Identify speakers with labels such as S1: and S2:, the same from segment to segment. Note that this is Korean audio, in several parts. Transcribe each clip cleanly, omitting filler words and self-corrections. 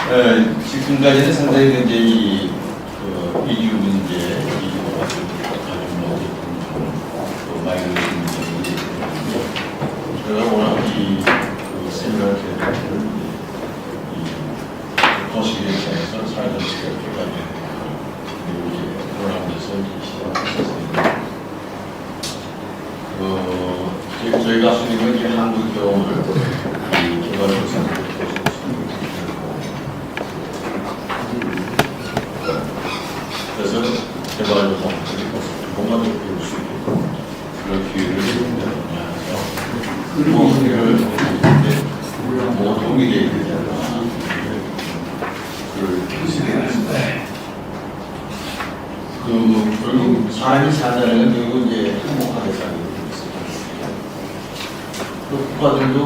S1: 지금까지는 상당히 이제 이주 문제, 이주가 가지고 나오고 마이너스 문제들이 제가 워낙 세미나 계획을 거시기에 대해서 사회적 시각까지 이제 돌아오면서 시작했었습니다. 저희가 수님은 이제 한국 경험을 개발해서 그래서 개발을 뭔가 더 배울 수 있고 그런 기회를 뭐 도움이 되야 되잖아. 결국 사람이 산다는 건 결국 이제 행복하게 살게 되어 있습니다. 국가들도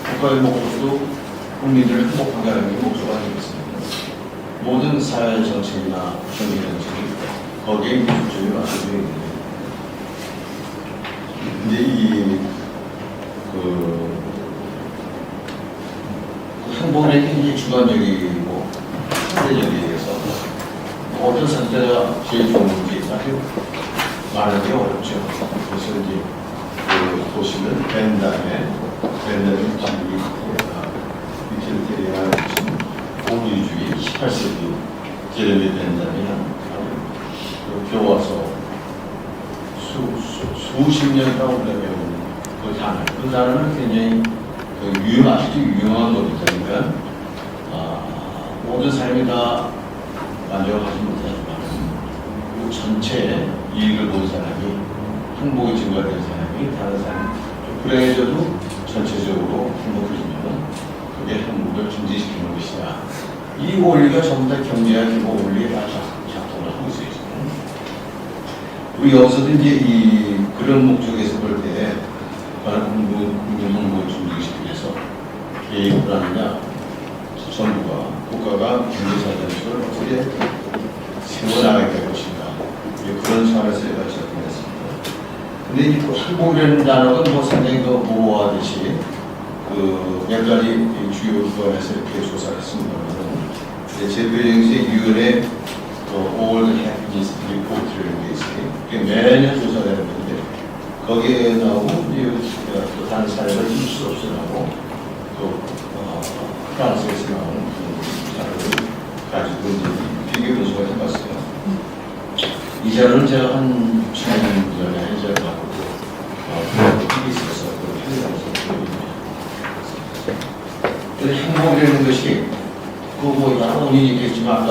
S1: 국가의 목적도 국민들을 행복하게 하는 게 목표가 되겠습니다. 모든 사회 정책이나 정치 정책이 거기에 기초점이 맞춰져 있는데, 근데 행복은 굉장히 주관적이고 상대적이어서 어떤 상태가 제일 좋은지 사실 말하기 어렵죠. 그래서 이제 보시면 벤담의 지위 유틸리테리안 공유주의 18세기 제레미 벤담이나 교와서 수십 년 동안 배운 그 단어는 굉장히 아주 유용한 거니까 모든 삶이 다 만족하지 못하지만 그 전체의 이익을 본 사람이 행복이 증가된 사람이 다른 사람이 좀 불행해져도 전체적으로 행복해지면 그게 행복을 증진시키는 것이다. 이 원리가 전부 다 경제와 기본 원리에 다 작동을 하고 있어요. 우리 여기서도 이제 그런 목적에서 볼 때 국민 행복을 증진시키기 위해서 개입을 하느냐, 정부가 국가가 경제사정식을 어떻게 세워나가게 될 것인가, 그런 차원에서 제가 시작했습니다. 근데 이 행복이라는 단어가 뭐 상당히 더 모호하듯이 몇 가지 주요 기관에서 이렇게 조사를 했습니다만, 제표정식 유엔의 World Happiness Report라는 게 있어요. 매년 조사가 되는데 거기에 나오고 또 다른 사례가 있을 수 없이 나오고 또 프랑스에서 나오는 자료를 가지고 이제 비교 분석을 해봤어요. 이 자료는 제가 한 6년 전에 제가 갖고 있어서 행복이라는 것이 뭐 여러 원인이 있겠지만 아까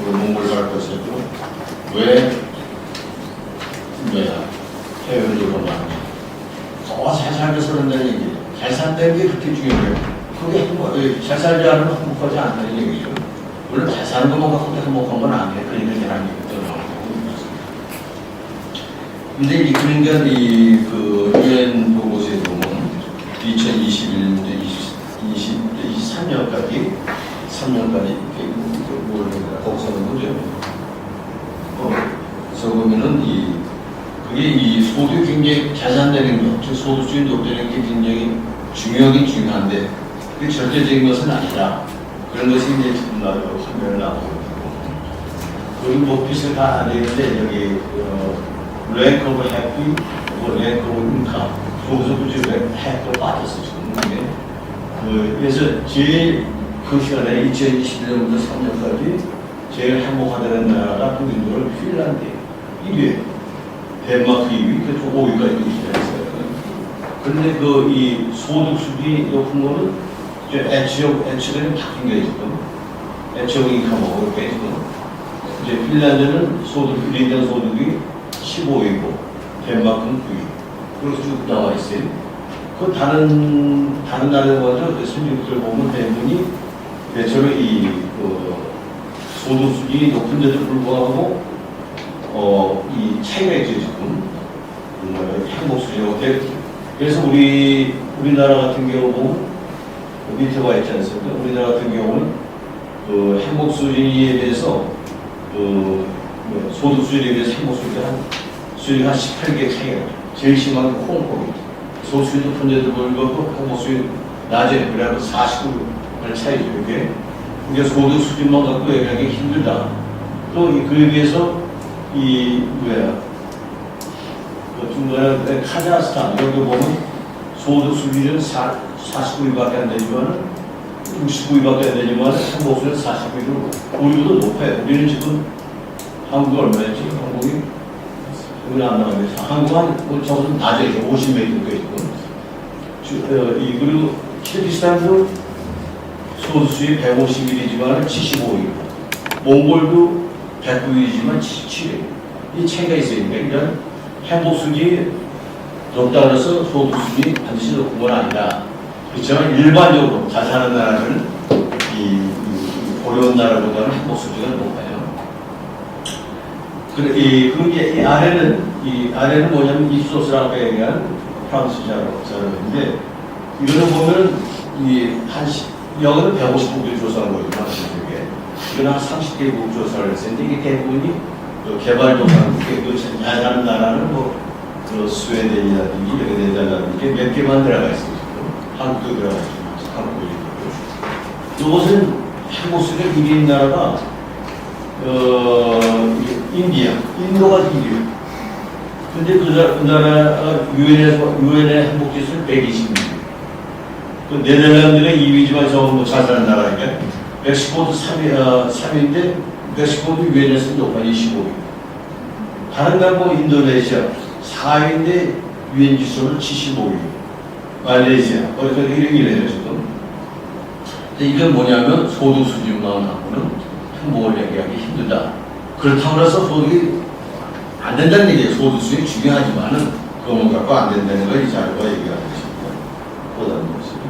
S1: 몽골 발표에서도 왜 해외를 들어가면 더 잘 살면서 그런다는 얘기예요. 잘 산다는 게 그렇게 중요해요. 그게 잘 살지 않으면 행복하지 않다는 얘기죠. 물론 잘 사는 것만 갖고 행복한 건 아니에요. 그러니까 계란 얘기도 나오고 있습니다. 근데 그러니까 UN 보고서에 보면 2021년부터 23년까지 3년까지 뭘 거기서는 거죠. 그래서 보면은 그게 이 소득이 굉장히 잘 산다는 것, 즉 소득주의 높다는 게 굉장히 중요하긴 중요한데 그게 절대적인 것은 아니라 그런 것이 이제 지금 화면에 나오고 있고, 그리고 뭐 빚을 다 안 되는데 여기 랭크 오브 해피, 랭크 오브 인컴, 거기서 이제 해피로 빠졌어 지금. 그래서 제일 그 시간에 2021년부터 3년까지 제일 행복하다는 나라가 독일로 핀란드예요. 1위예요. 덴마크 2위, 그쪽 5위까지 있어요. 그런데 이 소득 수준이 높은 거는 이제 애초에는 바뀐 게 지금. 애초 인컴하고 이렇게 지금. 이제 핀란드는 일인당 소득이 15위고, 덴마크는 9위. 그래서 쭉 나와 있어요. 다른 나라보다 선진국들 보면 대부분이 대체로 소득 수준이 높은데도 불구하고 이 차이가 있죠 지금. 행복 수준하고. 그래서 우리나라 같은 경우 보면 밑에 와 있지 않습니까? 우리나라 같은 경우는 행복 수준에 대해서 소득 수준에 비해서 행복 수준이 한 18개 차이가 나요. 제일 심한 게 홍콩이죠. 소수도 높은데도 불구하고 행복 수준이 낮아요. 그래서 49별 차이죠. 이게 우리가 소득 수준만 갖고 얘기하기 힘들다. 또 그에 비해서 중간에 카자흐스탄 여기 보면 소득 수준은 49위밖에 안 되지만 69위밖에 안 되지만 행복수는 40위로 우리보다 높아요. 우리는 지금 한국 얼마였지? 한국이 여기는 안 나가요. 한국 한 저것은 낮에 50몇 정도 있고 그리고 키르기스탄도 소득수입 151이지만 75위, 몽골도 109위이지만 77위. 이 차이가 있으니까 이런 행복수준이 높다 해서 소득수준이 반드시 높은 건 아니다. 그렇지만 일반적으로 잘 사는 나라는 이 어려운 나라보다는 행복수준이 높아요. 그리고 이 아래는 뭐냐면 입소스라고 얘기한 프랑스자로인데 이거는 보면 여기는 150국을 조사한 거죠. 이건 한 30개국 조사를 했는데 이게 대부분이 개발도상국에 잘 사는 나라는 스웨덴이라든지 네덜란드 몇 개만 들어가 있어요. 한국도 들어가 있고 한국도 있고. 이것은 행복수준이 1위인 나라가 인도가 1위예요. 근데 그 나라가 유엔의 행복지수는 120위. 그 네덜란드가 2위지만 저거 잘 사는 나라니까. 멕시코도 3위인데 멕시코도 유엔에서 높아 25위. 다른 나라 인도네시아 4위인데 유엔 지수는 75위. 말레이시아 거기서 1위래요 지금. 근데 이건 뭐냐면 소득 수준만 갖고는 행복을 얘기하기 힘들다. 그렇다고 해서 소득이 안 된다는 얘기예요. 소득 수준이 중요하지만은 그것만 갖고 안 된다는 걸 이 자료가 얘기하는 것입니다. 보다는 것입니다.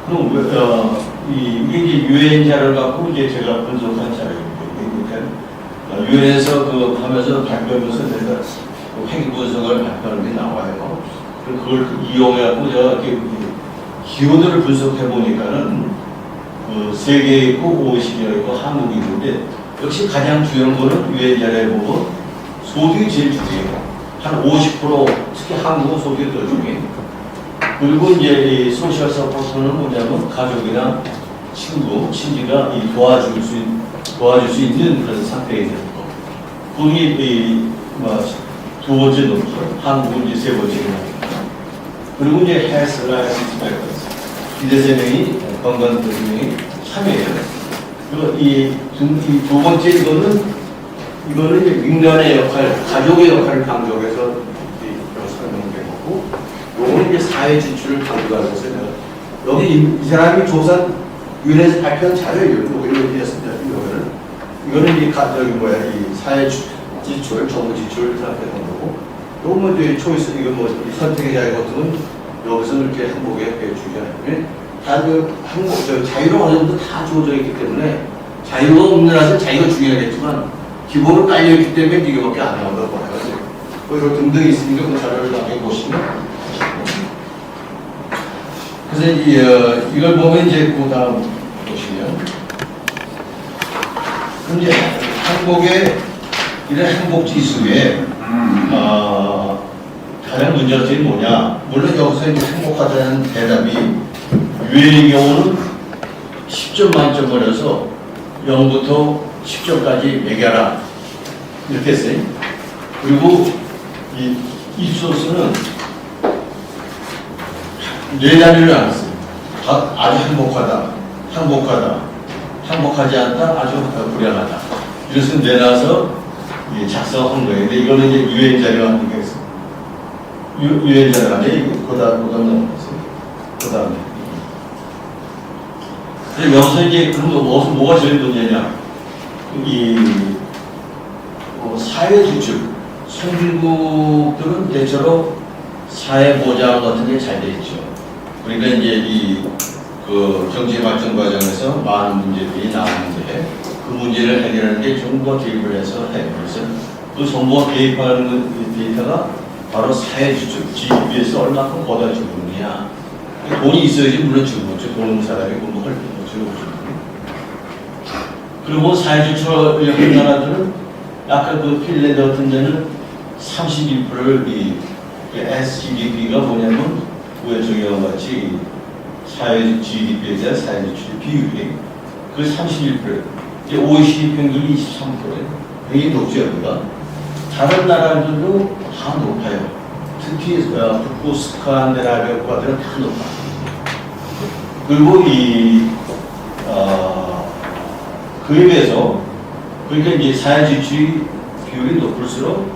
S1: 그럼 이게 이제 유엔 자료를 갖고 이제 제가 분석한 자료입니다. 유엔에서 하면서 발표하면서 내가 회계 분석을 발표하는 게 나와요. 그걸 이용해갖고 제가 이렇게 기호들을 분석해 보니까는 세계에 있고 OECD가 있고 한국이 있는데 역시 가장 중요한 거는 유엔 자료에 보면 소득이 제일 중요해요. 한 50% 특히 한국은 소득이 더 중요해요. 그리고 이제 이 소셜 서포트는 뭐냐면 가족이나 친구, 친지가 도와줄 수 있는 그런 상태에 있는 거. 그게 두 번째 높죠. 한국은 이제 세 번째로 나옵니다. 그리고 이제 헬스, 라이프, 스펙터스. 이제 3명이 건강 대중이 3위예요. 그리고 이 두 번째 이거는 이제 민간의 역할, 가족의 역할을 강조해서 설명된 거고, 요거는 이제 사회 진출을 강조하면서 여기 이 사람이 조사 유엔에서 발표한 자료예요. 이렇게 했습니다. 이거는 이 사회 지출, 정부 지출 생각했던 거고, 또 뭐 이제 초이스 이거 선택의 자유 같은 건 여기서 이렇게 행복에 주잖아요. 다 자유로 어느 정도 다 주어져 있기 때문에 자유가 없는 나라는 자유가 중요하겠지만 기본으로 깔려 있기 때문에 이거밖에 안 나온다고 봐요. 이런 등등 있으니까 그 자료를 나중에 보시면. 그래서 이걸 보면 이제 그 다음 보시면 이제 한국의 이런 행복 지수에 가장 문제가 뭐냐? 물론 여기서 이제 행복하다는 대답이 유엔의 경우는 10점 만점을 해서 0부터 10점까지 매겨라 이렇게 했어요. 그리고 이 입소스는 4단위를 나눴어요. 아주 행복하다, 행복하지 않다, 아주 불행하다. 이것은 내놔서 작성한 거예요. 근데 이거는 이제 유엔 자료가 하는 게 있어요. 유엔 자료가 아니에요. 그 다음 넘어갔어요. 그 다음에. 여기서 이제 그런 거 뭐가 제일 문제냐? 사회 지출. 선진국들은 대체로 사회 보장 같은 게 잘 돼 있죠. 그러니까 이제 그 경제 발전 과정에서 많은 문제들이 나오는데 그 문제를 해결하는 게 정부가 개입을 해서 해요. 그래서 그 정부가 개입하는 데이터가 바로 사회 지출, GDP에서 얼마큼 걷어 주느냐. 돈이 있어야지 물론 주는 거죠. 돈 없는 사람이 공부할 때 주는 거죠. 그리고 사회 지출을 한 나라들은 아까 그 핀란드 같은 데는 32%를 SGDP가 뭐냐면 우에 정의와 같이 사회 GDP에 대한 사회 지출 비율이 그 31%. 이제 OECD 평균이 23%예요. 굉장히 높죠, 여기가. 다른 나라들도 다 높아요. 특히 북부 스칸디나비아 국가들은 다 높아요. 그리고 그에 비해서 그러니까 이제 사회지출이 비율이 높을수록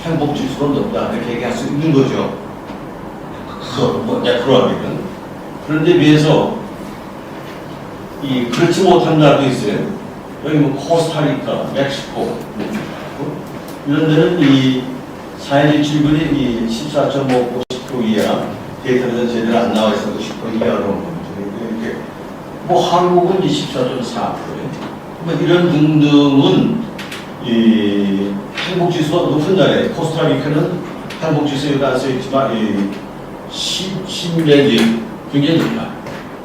S1: 행복지수가 높다 이렇게 얘기할 수 있는 거죠. 뭐 매크로하게는. 그런데 비해서 그렇지 못한 나라도 있어요. 여기 뭐 코스타리카, 멕시코 이런 데는 이 사회지출률이 14.5% 이하, 데이터는 제대로 안 나와 있어서 10% 이하로 온 거죠. 이렇게 뭐 한국은 24.4%예요. 뭐 이런 등등은 이 행복지수가 높은 나라에 코스타리카는 행복지수에 안 써있지만 10 내지 굉장히 높아요.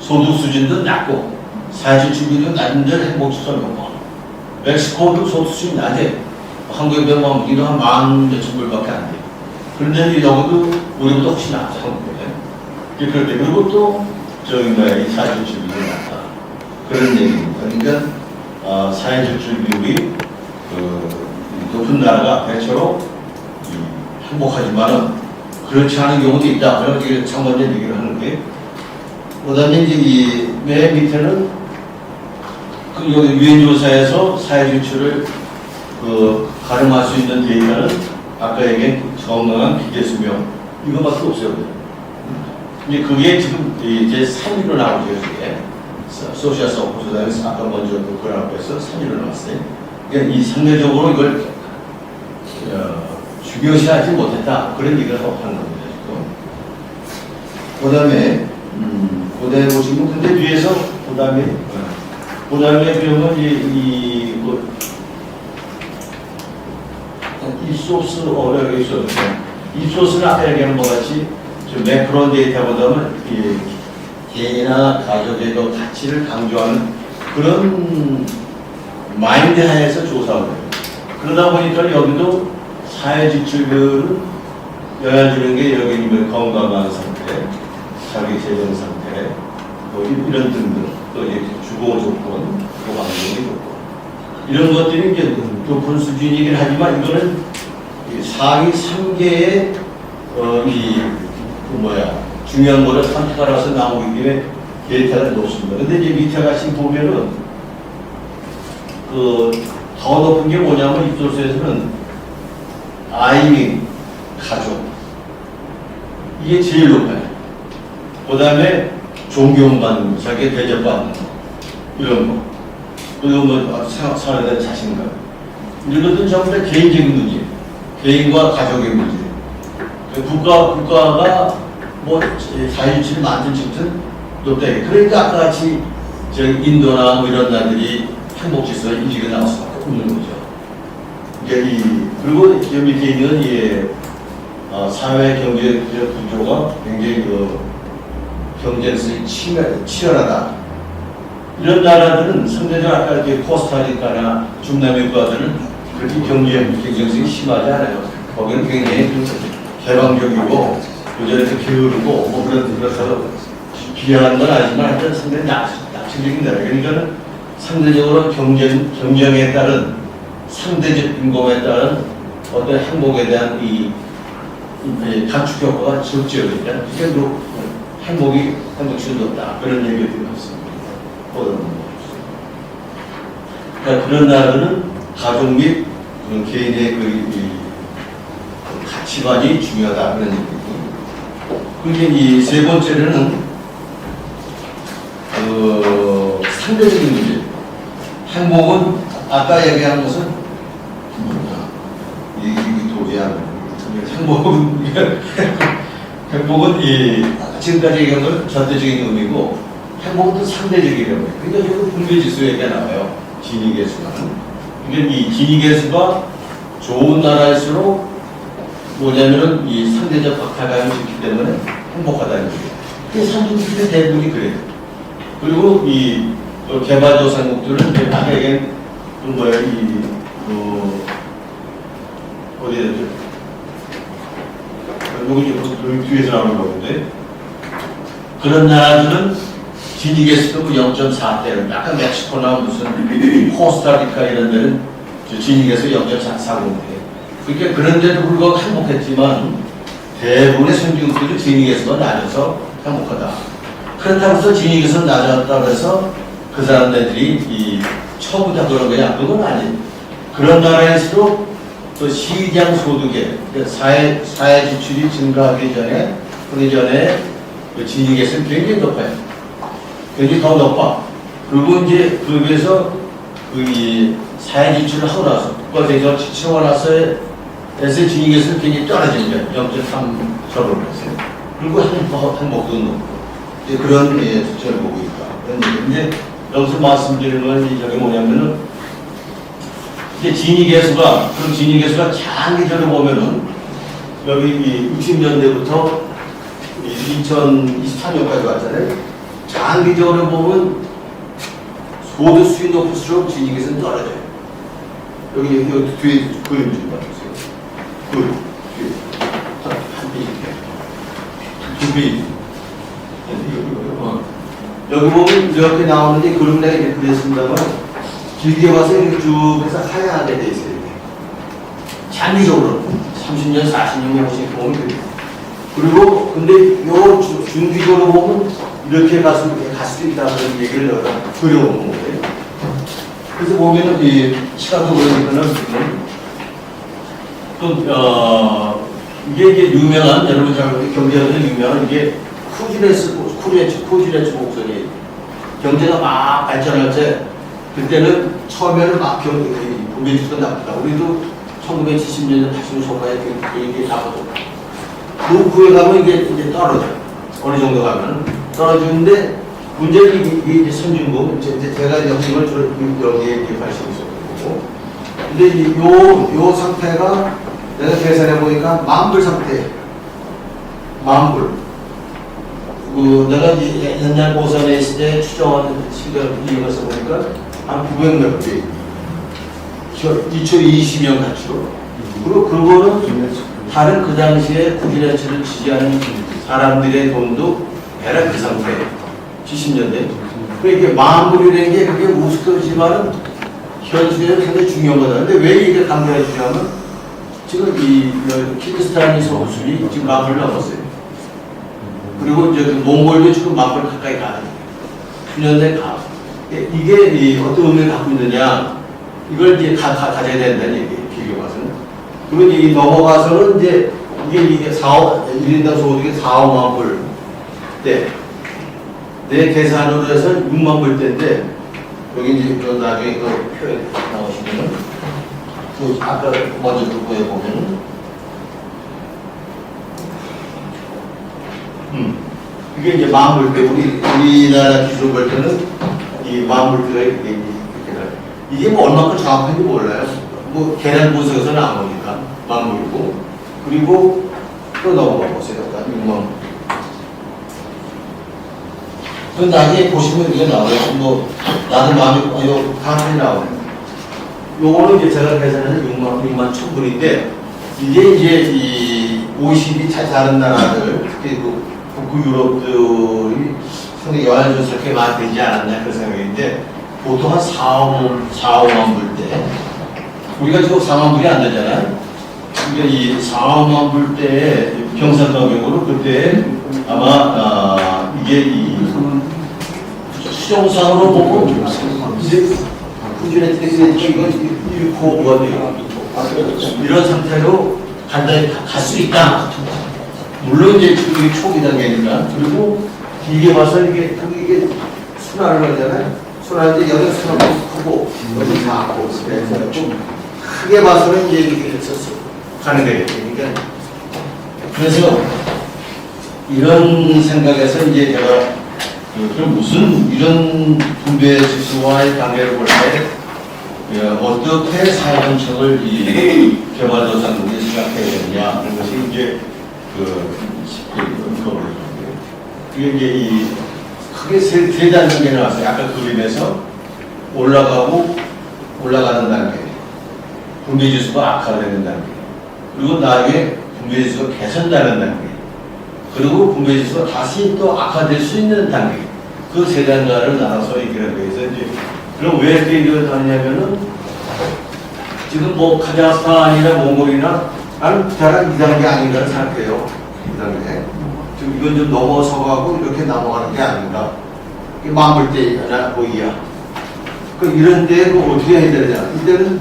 S1: 소득 수준도 낮고 사회지출률이 낮은데 행복지수가 높고 멕시코도 소득 수준이 낮아요. 한국에 비하면 우리는 한 10,000 불밖에 안 돼요. 그런데 여기도 우리보다 훨씬 낮아 한국에. 그런데 그리고 또 저기 이 사회지출률이 낮다. 그런 얘기입니다. 그러니까 사회지출률이 높은 나라가 대체로 행복하지만은 그렇지 않은 경우도 있다. 그래서 참관전 얘기를 하는 게. 그 다음에 이제 맨 밑에는 여기 유엔조사에서 사회지출을 가늠할 수 있는 데이터는 아까 얘기한 정당한 기계수명 이거밖에 없어요. 이제 그게 지금 이제 3위로 나오죠. 이게 소셜 서포트단에서 아까 먼저 그 그래프에서 3위로 나왔어요. 그러니까 이 상대적으로 이걸 중요시하지 못했다 그런 얘기를 하고 하는 겁니다. 그 다음에 보시면 근데 뒤에서 그 다음에 그러면 이 소스 여기 있어요. 이 소스는 아까 얘기한 것 같이 좀 매크로 데이터보다는 개인이나 가족의 가치를 강조하는 그런 마인드 하에서 조사를 해요. 그러다 보니까 여기도 사회지출을 영향 주는 게 여기는 건강한 상태, 자기 재정 상태, 뭐 이런 등등, 또 주거 조건, 또 환경의 조건 이런 것들이 이제 높은 수준이긴 하지만 이거는 상위 3개의 중요한 거를 선택하라서 나오기 때문에 데이터가 높습니다. 근데 이제 밑에 같이 보면은 더 높은 게 뭐냐면 이 소스에서는 아이, 가족 이게 제일 높아요. 그 다음에 존경받는 거, 자기 대접받는 거 이런 거. 그리고 살아야 될 자신감. 이런 것들은 전부 다 개인적인 문제, 개인과 가족의 문제. 국가가 사회주의를 만든 측은 높다. 그러니까 아까 같이 인도나 이런 나라들이 행복지수가 인식이 나올 수밖에 없는 거죠. 그리고 여 밑에 있는 사회 경제 구조가 굉장히 경쟁성이 치열하다. 이런 나라들은 상대적으로 아까 코스타리카나 중남미 국가들은 그렇게 경쟁성이 심하지 않아요. 거기는 굉장히 개방적이고 요즘에서 게으르고 그래서 비하한 건 아니지만 하여튼 상당히 낙천적인 나라. 그러니까 상대적으로 경쟁에 따른 상대적 빈곤에 따른 어떤 행복에 대한 단축 효과가 적죠. 그러니까 행복치가 높다. 그런 얘기가 들었습니다. 그러니까 그런 나라는 가족 및 개인의 가치관이 중요하다. 그런 얘기고. 그게 이 세 번째로는 상대적인 문제. 행복은 아까 얘기한 것은 이게 도저히 안 돼요. 행복은 지금까지 얘기한 건 절대적인 의미고 행복은 또 상대적인 의미. 그러니까 여기 분배지수 얘기가 나와요. 진위계수가. 그러니까 이 진위계수가 좋은 나라일수록 뭐냐면은 이 상대적 박탈감이 있기 때문에 행복하다는 거예요. 그게 선진국의 대부분이 그래요. 그리고 개발도상국들은 아까 얘기한 어디에 되죠? 여기 뒤에서 나오는 건데 그런 나라들은 지니계수도 0.4대는 약간 멕시코나 무슨 코스타리카 이런 데는 지니계수 0.440대. 그러니까 그런데도 불구하고 행복했지만 대부분의 선진국들이 지니계수가 낮아서 행복하다. 그렇다고 해서 지니계수가 낮았다고 해서 그 사람들이 이 처음부터 그런 거냐? 그건 아니에요. 그런 나라에서도 또 시장 소득에 사회 지출이 증가하기 전에 그 전에 그 지니계수는 굉장히 높아요. 굉장히 더 높아. 그리고 이제 그 위해서 그 사회 지출을 하고 나서 국가대전 지출하고 나서의 지니계수는 굉장히 떨어지는 거예요. 0.3%로 했어요. 그리고 행복도 높고 이제 그런 수치를 보고 있다. 그런 얘기. 이제 여기서 말씀드리는 건 저게 뭐냐면은 이제 지니계수가 그럼 지니계수가 장기적으로 보면은 여기 60년대부터 2023년까지 왔잖아요. 장기적으로 보면 소득 수익 높을수록 지니계수는 떨어져요. 여기 뒤에 그림 좀 봐주세요. 뒤에 한 페이지, 두 페이지. 여기 보면 이렇게 나오는데 그림 내가 이렇게 그렸습니다만 길게 봐서 이렇게 쭉 해서 하얀하게 돼 있어요. 이렇게. 장기적으로 30년, 40년, 50년 보면 돼요. 그리고 근데 요 중기적으로 보면 이렇게 갈 수 있다는 얘기를 내가 그려놓은 거예요. 그래서 보면은 이 시각도 보니까는 또 이게 유명한 여러분 잘 경제학에서 유명한 이게 쿠지레츠 곡선이 경제가 막 발전할 때 그때는 처음에는 막 분배지수가 나쁘다. 우리도 1970년대 80년 초반에 이게 나쁘고 그 후에 가면 이제 떨어져. 어느 정도 가면 떨어지는데 문제는 이게 선진국 이제 제가 역행을 주로 여기에 관심이 있었고 근데 요 상태가 내가 계산해 보니까 만불 상태예요. 만불. 내가 옛날 고산에 있을 때 추정한 시간 이용해서 보니까 한 900몇 배. 2020년 가치로. 그리고 그거는 다른 그 당시에 쿠지레츠를 지지하는 사람들의 돈도 대략 그 상태예요. 70년대. 그러니까 만불이라는 게 그게 우스갯지만은 현실에 상당히 중요한 거다. 근데 왜 이게 강조해 주냐면 지금 이 키르기스탄이 서구수이 지금 만불 넘었어요. 그리고 이제 몽골도 지금 만불 가까이 가요. 수년대 가. 이게 어떤 의미를 갖고 있느냐. 이걸 이제 가져야 된다는 얘기예요. 비교가서는. 그러면 이 넘어가서는 이제 이게 1인당 소득이 4, 5만 불 때. 내 계산으로 해서 6만 불 때인데, 여기 이제 나중에 그 표에 나오시면은, 아까 먼저 그 보에 보면은, 이게 이제 만불 때, 우리나라 기준 볼 때는 이 만불 때가 이게 뭐 얼마큼 정확한지 몰라요. 뭐 계산 분석에서는 안 보니까 만불이고, 그리고 또 넘어가 보세요. 6만 불. 그 나중에 보시면 이게 나와요. 뭐 나는 마음이 다음에 나오네요. 요거는 이제 제가 계산해서 6만 1,000불인데 이게 이제 이 OECD 다른 나라들 특히 그 북구 유럽들이 상당히 연안조스럽게 많이 되지 않았나 그런 생각인데 보통 한 4, 5만 불 때 우리가 지금 4만 불이 안 되잖아요. 그러니까 이 4, 5만 불 때 경상가격으로 그때 아마 이게 이 수정상으로 보고 이제 꾸준히 이건 1코가 돼요. 이런 상태로 간단히 갈 수 있다. 물론 이제 이게 초기 단계니까. 그리고 길게 봐서 이게 순환을 하잖아요. 순환인데 여기 순환이 크고 여기 작고 그래서 좀 크게 봐서는 이제 이렇게 가는 거예요. 그러니까 그래서 이런 생각에서 이제 제가 그럼 무슨 이런 분배 지수와의 관계를 볼 때 어떻게 사회 정책을 이 개발도상국에 생각해야 되느냐 그런 것이 이제 그게 이제 이 크게 세 단계가 나왔어요. 아까 그림에서 올라가는 단계, 분배 지수가 악화되는 단계, 그리고 나중에 분배 지수가 개선되는 단계, 그리고 분배 지수가 다시 또 악화될 수 있는 단계. 그 그 세 단가를 나눠서 얘기를 하고 있어요. 이제 그럼 왜 이렇게 이걸 하냐면은 지금 뭐 카자흐스탄이나 몽골이나 나는 대략 2단계 아닌가를 생각해요. 2단계. 지금 이건 좀 넘어서가고 이렇게 넘어가는 게 아닌가. 이게 만물대나 뭐 이야. 그 이런 때 그 어떻게 해야 되느냐. 이때는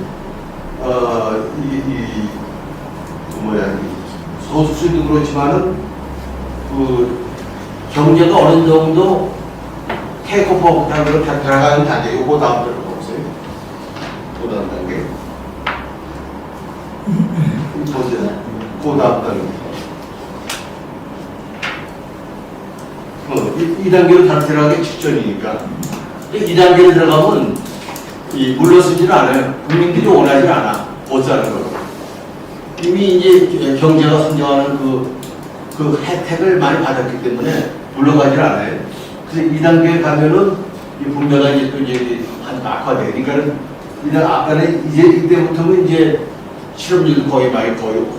S1: 소수도 그렇지만은 그 경제가 어느 정도 테이크오프 단계로 들어가는 단계. 요거 다음 단계로 보세요. 그 다음 단계. 보세요. 그 다음 단계. 이 단계로 다 들어가기 직전이니까. 이 단계로 들어가면 물러서지는 않아요. 국민들이 원하지 않아. 못 사는 거. 이미 이제 경제가 성장하는 그 혜택을 많이 받았기 때문에 물러가지 않아요. 그래서 이 단계에 가면은 이 분배가 이제 또 이제 악화돼. 그러니까 아까는 이제 이때부터는 이제 실업률도 거의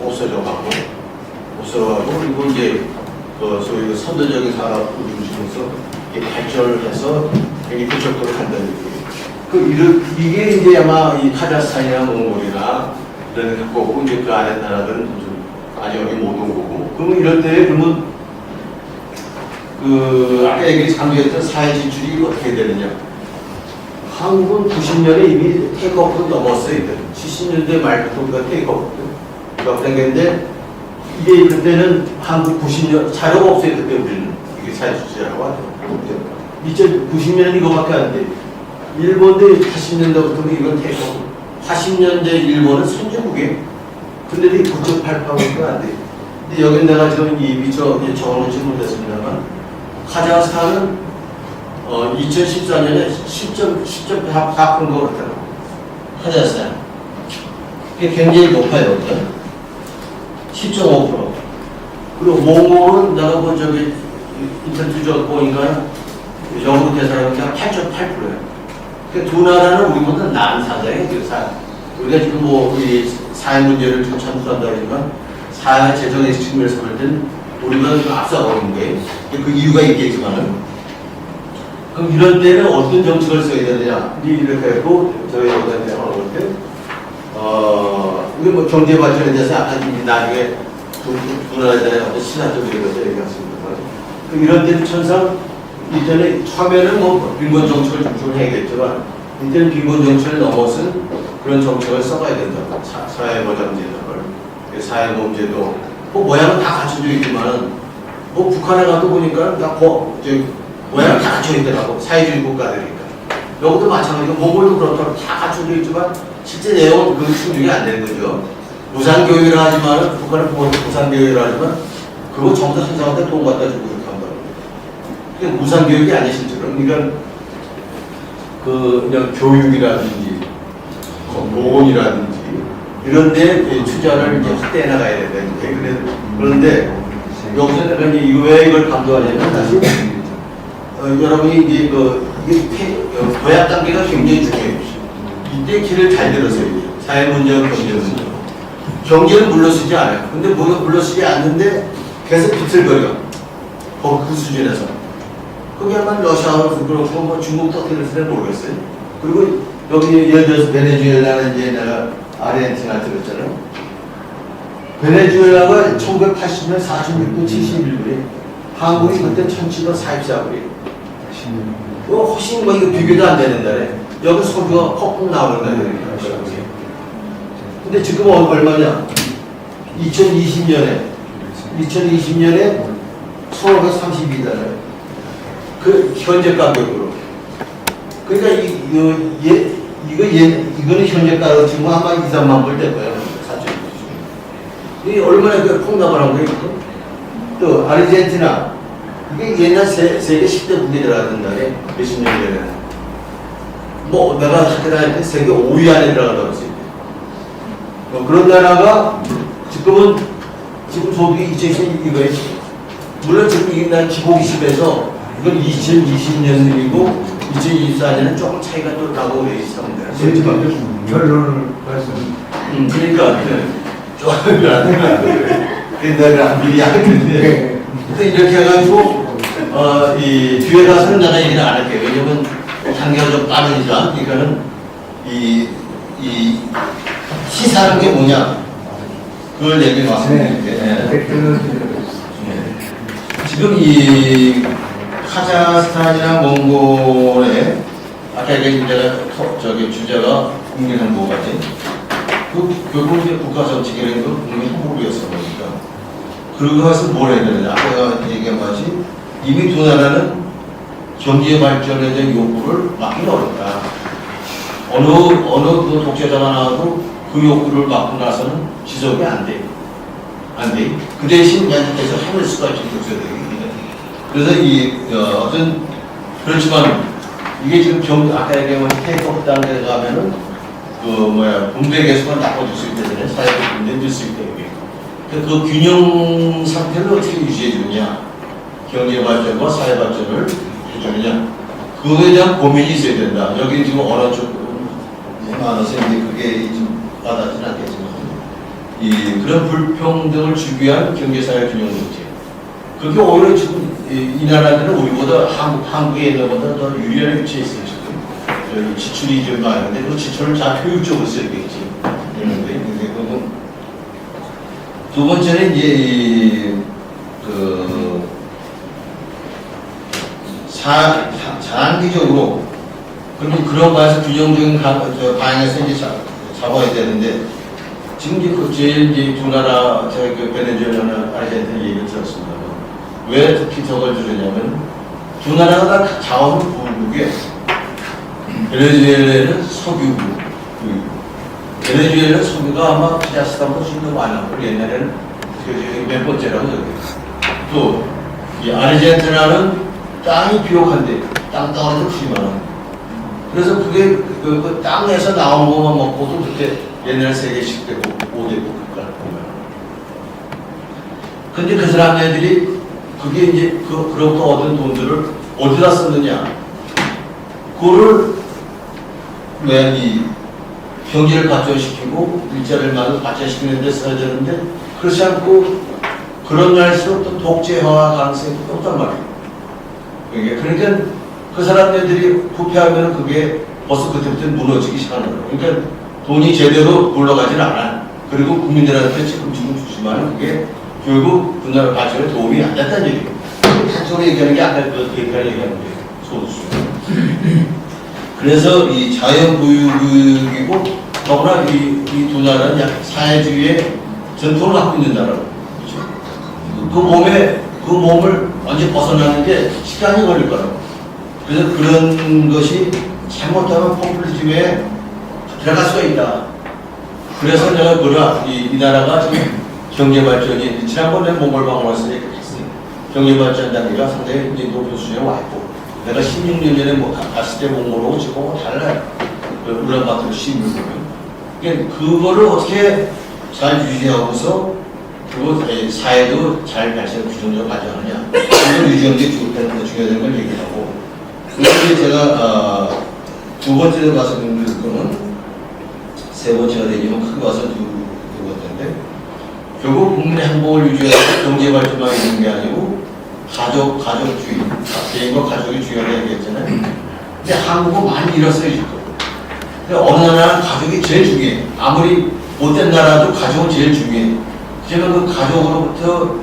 S1: 없어져가고 그리고 이제 소위 선도적인 산업 중심에서 발전을 해서 그쪽으로 간다는 얘기예요. 이게 이제 아마 이 카자흐스탄이나 몽골이나 이런 갖고 오고 이제 그 안에 나라들은 좀 아직 여기 못 온 거고. 그러면 이럴 때 그러면 아까 강조했던 사회 진출이 어떻게 되느냐. 한국은 90년에 이미 테이크오프를 넘었어요. 70년대 말부터 우리가 테이크오프가 생겼는데 이게 이럴 때는 한국 90년 자료가 없어요. 그때 우리는 이게 사회 진출이라고 하죠. 2090년은 이거밖에 안 돼. 일본도 80년대부터 이건 테이크오프. 80년대 일본은 선진국이에요. 근데도 9.8%가 안 돼. 근데 여기 내가 지금 적어놓지 못했습니다만 카자흐스탄은 2014년에 10.4%인 것 같아요. 카자흐스탄. 이게 굉장히 높아요. 10.5%. 그리고 몽골은 내가 인터넷 보니까 영국 대사량이 8.8%예요. 그러니까 두 나라는 우리보다 나은 사정이에요. 우리가 지금 이 사회 문제를 좀 참수한다니까 사회 재정의 측면에서 볼 때는 우리가 좀 앞서가는 게 그 이유가 있겠지만은 그럼 이런 때는 어떤 정책을 써야 되느냐 이렇게 했고 저희 여기한테 나올 때 우리 경제 발전에 대해서 약간 나중에 두 나라에 대한 어떤 신화적인 것을 얘기했습니다. 그럼 이런 때는 천상 이전에 처음에는 빈곤 정책을 중심해야겠지만 이제는 빈곤 정책을 넘어선 그런 정책을 써봐야 된다. 사회보장제도를, 사회보험제도 모양은 다 갖춰져 있지만은 북한에 가도 보니까 모양은 다 갖춰져 있더라고. 사회주의 국가들이니까. 여기도 마찬가지고 몽골도 그렇더라고. 다 갖춰져 있지만 실제 내용은 그 충족이 안 되는 거죠. 무상교육이라 하지만은 북한은 무상교육이라 하지만 그거 정부 선생한테 돈 갖다 주고 이렇게 한다고. 그게 무상교육이 아니 실제로. 그러니까 그냥 교육이라든지 보건이라든지 이런 데 투자를 이제 확대해 나가야 되는데 그런데 여기서 내가 왜 이걸 강조하냐면 사실 여러분이 이제 도약 단계가 굉장히 중요해요. 이때 길을 잘 들었어요. 사회 문제와 경제 문제. 경제는 물러서지 않아요. 근데 뭐가 물러서지 않는데 계속 비틀거려. 그 수준에서. 그게 아마 러시아도 그렇고 중국도 어떻게 될지는 모르겠어요. 그리고 여기 예를 들어서 베네수엘라는 이제 내가 아르헨티나 들었잖아요. 베네수엘라가 1980년 46도 71불이 한국이 그때 1744불이 훨씬 이거 비교도 안 되는 달에 여기 소주가 퍽퍽 나오는 달에 근데 지금 얼마냐 2020년에 서울가 32달러예요. 그 현재 가격으로. 그러니까 이거는 현재 가격 지금 아마 2, 3만 불 될 거예요. 이게 얼마나 폭락을 한 거예요? 또 아르헨티나 이게 옛날 세계 10대 국가들이 된다네. 몇십 년 전에. 내가 학교 다닐 때 세계 5위 안에 들어가다고 했어요. 그런 나라가 지금 소득이 2020 이거에 물론 지금 이게 난 기복 20에서 이건 2020년이고 2024년은 조금 차이가 또 나고 있습니다.
S2: 결론을 말씀.
S1: 그러니까 조금 내가 미리 하는데 이렇게 해가지고 이 뒤에 가서는 내가 얘기는 안 할게요. 왜냐면 단계가 좀 빠르니까. 그러니까는 이 시사하는 게 뭐냐? 그걸 얘기해 말씀드릴게요. 지금 이 카자흐스탄이나 몽골의 아까 얘기한 저기 주제가 국민행보까지 결국 이제 국가 정책이라는 건 국민행보였어 보니까 그것을 뭘 해야 되느냐? 아까 얘기한 것이 이미 두 나라는 경제 발전에 대한 요구를 막기는 어렵다. 어느 그 독재자가 나와도 그 욕구를 막고 나서는 지속이 안 돼. 안 돼. 그 대신 계속해서 해낼 수가 있는 독재들이. 그래서 어떤, 그렇지만 이게 지금 아까 얘기한 테이크오프 단계에 가면은 분배 계수가 나빠질 수 있기 때문에 사회가 분배될 수 있기 때문에. 그 균형 상태를 어떻게 유지해 주느냐. 경제 발전과 사회 발전을 해주느냐. 그거에 대한 고민이 있어야 된다. 여기 지금 어느 쪽 많아서 이제 그게 좀 와닿지는 않겠지만 그런 불평등을 주기 위한 경제사회 균형 정책 그게 오히려 지금 이 나라들은 우리보다 한국에 있는 것보다 더 유리한 위치에 있어요. 지금 지출이 좀 많은데 그 지출을 잘 효율적으로 써야겠지. 그런데 두 번째는 이제 장기적으로 그러면 그런 거에서 균형적인 방향에서 이제 잡아야 되는데 지금 이제 제일 이제 두 나라 제가 베네수엘라나 아르헨티나 얘기를 들었습니다. 왜 특히 저걸 들으냐면 두 나라가 다 자원 부국에 베네수엘라는 석유국, 베네수엘라 석유가 아마 카자흐스탄보다 훨씬 더 많았고 옛날에는 몇 번째라고 저기 또 이 아르헨티나는 땅이 비옥한데 땅덩어리도 훨씬 많아. 그래서 그게 그 땅에서 나온 것만 먹고도 그때 옛날 세계 10대 5대 국가를 보면. 근데 그 사람들이 그게 이제 그로부터 얻은 돈들을 어디다 썼느냐. 그거를 왜 이 경제를 발전시키고 일자리를 발전시키는 데 써야 되는데 그렇지 않고 그런 날일수록 또 독재화 가능성이 높단 말이에요. 그러니까 그 사람들이 부패하면 그게 벌써 그때부터 무너지기 시작하는 거예요. 그러니까 돈이 제대로 굴러가질 않아. 그리고 국민들한테 지금 주지만 그게 결국 그 나라 발전에 도움이 안 됐다는 얘기예요. 단적으로 얘기하는 게 아까 그 얘기하는 거예요. 소수. 그래서 이 자연부유국이고 더구나 이 두 나라는 약 사회주의의 전통을 갖고 있는 나라고. 그렇죠? 그 몸을 완전히 벗어나는 게 시간이 걸릴 거라고. 그래서 그런 것이 잘못하면 포퓰리즘에 들어갈 수가 있다. 그래서 내가 이 나라가 지금 경제 발전이 지난번에 몽골 방문했을 때 얘기했어요. 경제 발전 단계가 상당히 이제 높은 수준에 와 있고 내가 16년 전에 갔을 때 몽골하고 지금 달라요. 울란바토르 16년. 그러니까 그거를 어떻게 잘 유지하고서 그리고 사회도 잘 발전 규정적으로 가져가느냐. 그걸 유지하는 게 중요하다는 걸 얘기하고 그런데 제가 두 번째로 가서 본 거는 세 번째가 되지만 크게 와서 두 번째인데 결국 국민의 행복을 유지하고 경제 발전만 있는 게 아니고 가족주의, 개인과 가족이 중요하다고 얘기했잖아요. 근데 한국은 많이 잃었어요 지금. 근데 어느 나라는 가족이 제일 중요해. 아무리 못된 나라도 가족은 제일 중요해. 제가 그 가족으로부터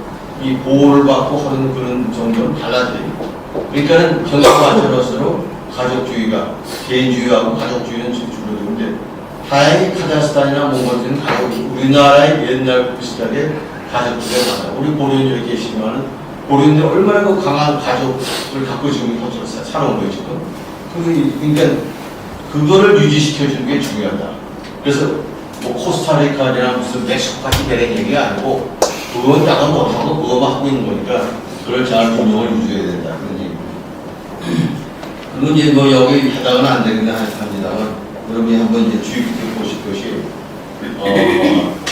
S1: 이 보호를 받고 하는 그런 정도는 달라져요. 그러니까는 경제 발전으로서 가족주의가 개인주의하고 가족주의는 줄어드는데 다행히 카자흐스탄이나 몽골은 가족이 우리나라의 옛날 비슷하게 가족주의가 많아요. 우리 고려인 여기 계시지만은 고려인데 얼마나 그 강한 가족을 갖고 지금 살아온 거예요 지금. 그러니까 그거를 유지시켜주는 게 중요하다. 그래서 뭐 코스타리카나 무슨 멕시코까지 되는 얘기가 아니고 그건 약간 못하고 그거만 하고 있는 거니까 그걸 잘 균형을 유지해야 된다. 그건 이제 뭐 여기 해당은 안 되긴 합니다만 여러분이 한번 이제 주의 깊게 보실 것이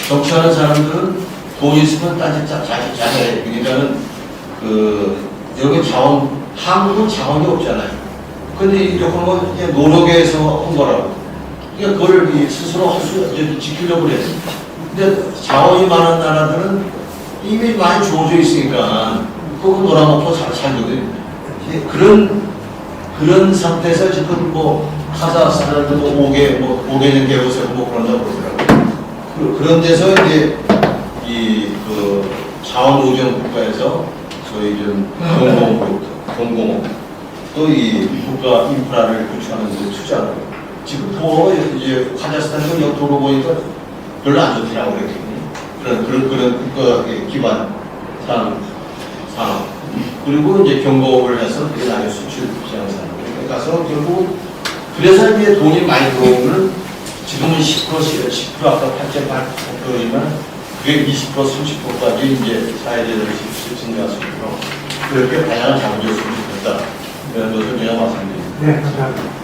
S1: 정치하는 사람들은 돈 있으면 딴짓 잘해. 그러니까는 여기 한국은 자원이 없잖아요. 근데 이렇게 하면 그냥 노력에서 한 거라고. 그러니까 그걸 스스로 지키려고 그래요. 근데 자원이 많은 나라들은 이미 많이 주어져 있으니까 그거 놀아먹고 잘 살거든. 그런 상태에서 지금 뭐 카자흐스탄도 뭐 5개년 개국세고 뭐 그런다고 그러더라고요. 그런 데서 이제 그 자원우정 국가에서 소위 좀 공공업 또 이 국가 인프라를 구축하는 데 투자를 해요. 지금 도로 이제 카자흐스탄 도로 보니까 별로 안 좋더라고 그랬거든요. 그런 국가 기반 산업 그리고 이제 경공업을 해서 그게 나중에 수출 시장 산업에 가서 결국 그래서 이제 돈이 많이 들어오면 지금은 10% 아까 8.8%이면 그게 20% 30%까지 이제 사회제도를 증가할 수 있도록 그렇게 다양한 자본주의 수준이 됐다. 이런 것을 제가 말씀드립니다.
S2: 네, 감사합니다.